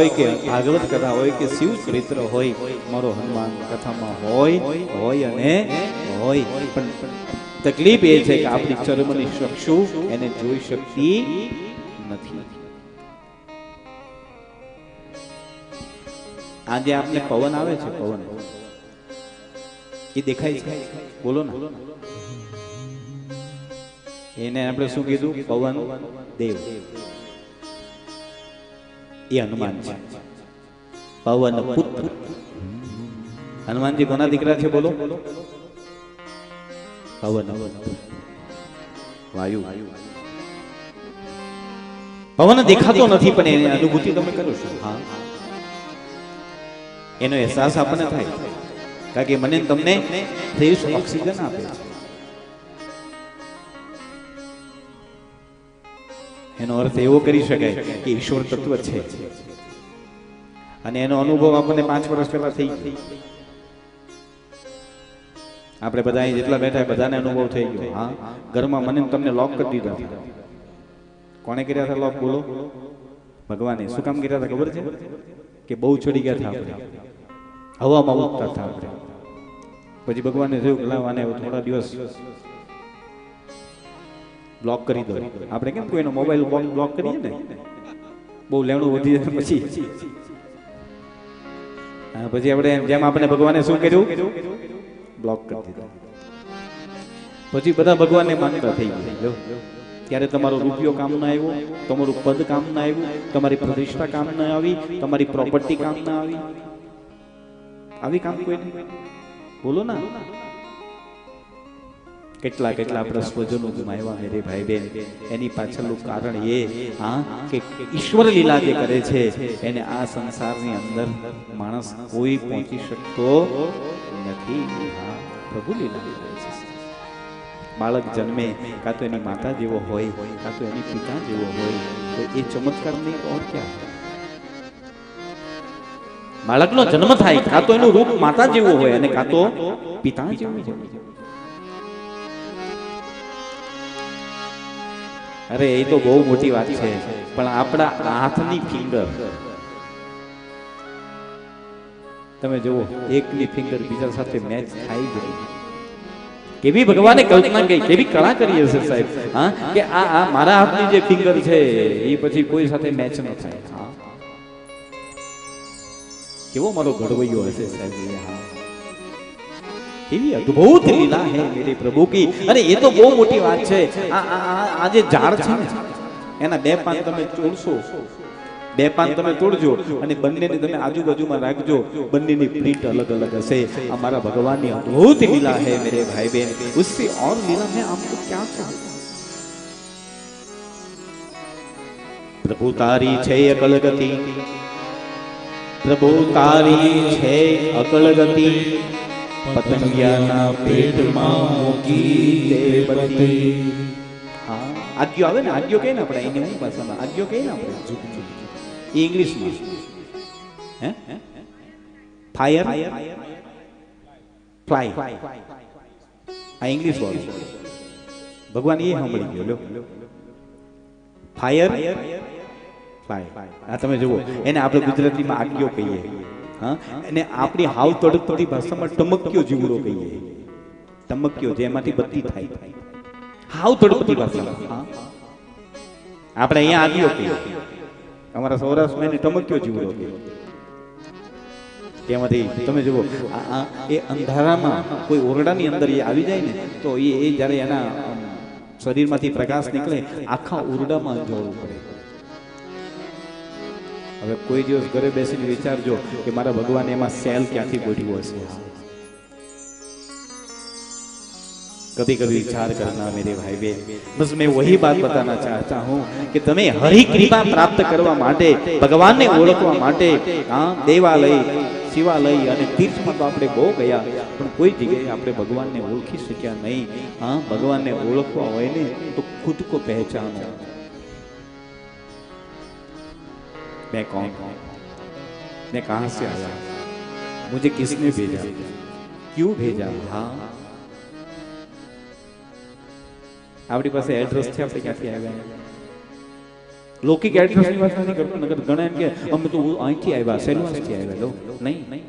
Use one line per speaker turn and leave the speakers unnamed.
હોય કે ભાગવત કથા હોય કે શિવ ચરિત્ર હોય, મારો હનુમાન કથામાં હોય અને હોય, પણ તકલીફ એ છે કે આપણી ચર્મની ચક્ષુ એને જોઈ શકતી નથી. આજે આપને પવન આવે છે, પવન એ દેખાય છે, બોલો ને. એને આપણે શું કીધું? પવન દેવ. એ હનુમાન છે, પવન પુત્ર. હનુમાનજી કોના દીકરા છે? બોલો. પવન, વાયુ. પવન દેખાતો નથી પણ એની અનુભૂતિ તમે કરો છો. હા, એનો અહેસાસ આપણને થાય, કારણ કે મને તમને ફ્રેશ ઓક્સિજન આપે છે. એનો અર્થ એવો કરી શકાય કે ઈશ્વર તત્વ છે, અને એનો અનુભવ આપણને 5 વર્ષ પહેલા થઈ ગયો. આપણે બધા જેટલા બેઠા બધાને અનુભવ થઈ ગયો. હા, ઘરમાં મને તમને લોક કરી દીધા. કોણે કર્યા હતા લોક? બોલો. ભગવાને. શું કામ કર્યા હતા ખબર છે? કે બહુ ચડી ગયા હતા આપણે, હવામાં ઉડતા હતા આપણે. પછી ભગવાને જોયું લાવવાને થોડા દિવસ બ્લોક કરી દો. આપણે કેમ કોઈનો મોબાઈલ બ્લોક કરીએ ને, બહુ લેણું વધી જાય પછી. પછી આપણે જેમ આપણે ભગવાને શું કર્યું? બ્લોક કરી દીધો. પછી બધા ભગવાનને માનતા થઈ ગયા. ત્યારે તમારો રૂપિયો કામ ના આવ્યો, તમારું પદ કામ ના આવ્યું, તમારી પ્રતિષ્ઠા કામ ના આવી, તમારી પ્રોપર્ટી કામ ના આવી. આવી કામ કોઈ નહીં. બોલો ના. કેટલા કેટલા આપણા સ્વજનો ગુમાવ્યા મેરે ભાઈ બેન. એની પાછળનું કારણ એ કે ઈશ્વર લીલા જે કરે છે એને આ સંસારની અંદર માણસ કોઈ પહોંચી શકતો નથી. પ્રભુ લીલા કરે છે. બાળક જન્મે કાં તો એની માતા જેવો હોય, કાં તો એની પિતા જેવો હોય, તો એ ચમત્કાર નહીં ઓર ક્યાં? બાળકનો જન્મ થાય કાં તો એનું રૂપ માતા જેવું હોય અને કાં તો પિતા જેવું હોય. અરે એ તો બહુ મોટી વાત છે, પણ આપણા હાથની ફિંગર તમે જુઓ, એકની ફિંગર બીજા સાથે મેચ થાય જ નહીં. કેવી ભગવાને કલ્પના કરી, કેવી કળા કરી હશે સાહેબ. હા, કે આ મારા હાથની જે ફિંગર છે એ પછી કોઈ સાથે મેચ ન થાય. હા, કેવો મારો ઘડવૈયો હશે સાહેબ. હા, કેવી અદ્ભુત લીલા હે મેરે પ્રભુ કી. અને એ તો બહુ મોટી વાત છે. આ જે ઝાડ છે ને, એના 2 પાન તમે તોડશો, 2 પાન તમે તોડજો અને બંનેને તમે આજુબાજુમાં રાખજો, બંનેની પ્રિન્ટ અલગ અલગ હશે. અમારા ભગવાનની અદ્ભુત લીલા હે મેરે ભાઈ બહેન. उससे और लीला मैं आपको क्या कहूं? प्रभु तारी છે અકળ ગતિ, પ્રભુ તારી છે અકળ ગતિ, પતંગિયાના પેટમાં મૂકી દે બત્તી. હા, આજ્ઞો આવે ને, આજ્ઞો કહીએ ને આપણે, એની હું ભાષામાં આજ્ઞો કહીએ ને આપણે, ઇંગ્લિશમાં હે ફાયર ફ્લાય. આ ઇંગ્લિશ વર્ડ. ભગવાન એ સાંભળી ગયો. લો, ફાયર ફ્લાય. આ તમે જુઓ, એને આપણે ગુજરાતીમાં આજ્ઞો કહીએ. હા, અને આપણી હાવ તડપતી ભાષામાં ટમક્યો જીવડો કહીએ. ટમક્યો, જેમાંથી બત્તી થાય. હાવ તડપતી ભાષામાં. હા, આપણે અહીંયા આજ્ઞો કહીએ. અમારા સૌરાષ્ટ્રમાં એને ટમક્યો જીવડો કહીએ. તેમાંથી તમે જુઓ, એ અંધારામાં કોઈ ઓરડાની અંદર એ આવી જાય ને, તો એ જ્યારે એના શરીરમાંથી પ્રકાશ નીકળે, આખા ઓરડામાં અંજવાળું પડે. હવે કોઈ દિવસ ઘરે બેસીને વિચારજો કે મારા ભગવાન એમાં સેલ ક્યાંથી ગોઠવ્યો હશે. कभी कभी विचार करना मेरे भाई बहन. बस मैं वही बात बताना चाहता हूँ कि તમે હરિ કૃપા પ્રાપ્ત કરવા માટે, ભગવાનને ઓળખવા માટે, હા, દેવાલય, શિવાલય અને તીર્થમાં તો આપણે બહુ ગયા, પણ કોઈ જગ્યાએ આપણે ભગવાનને ઓળખી શક્યા નહીં. હા, ભગવાનને ઓળખવા હોય ને તો ખુદ કો પહેચાનો. मैं कौन हूँ, मैं कहाँ से आया, मुझे किसने भेजा, क्यों भेजा. हाँ, આપણી પાસે એડ્રેસ છે, આપણે ક્યાંથી આવ્યા. લૌકિક એડ્રેસની વાત નથી કરતો, નકર ઘણા એમ કે અમે તો અહીંથી આવ્યા, સેલવાસથી આવ્યા. લો નહીં,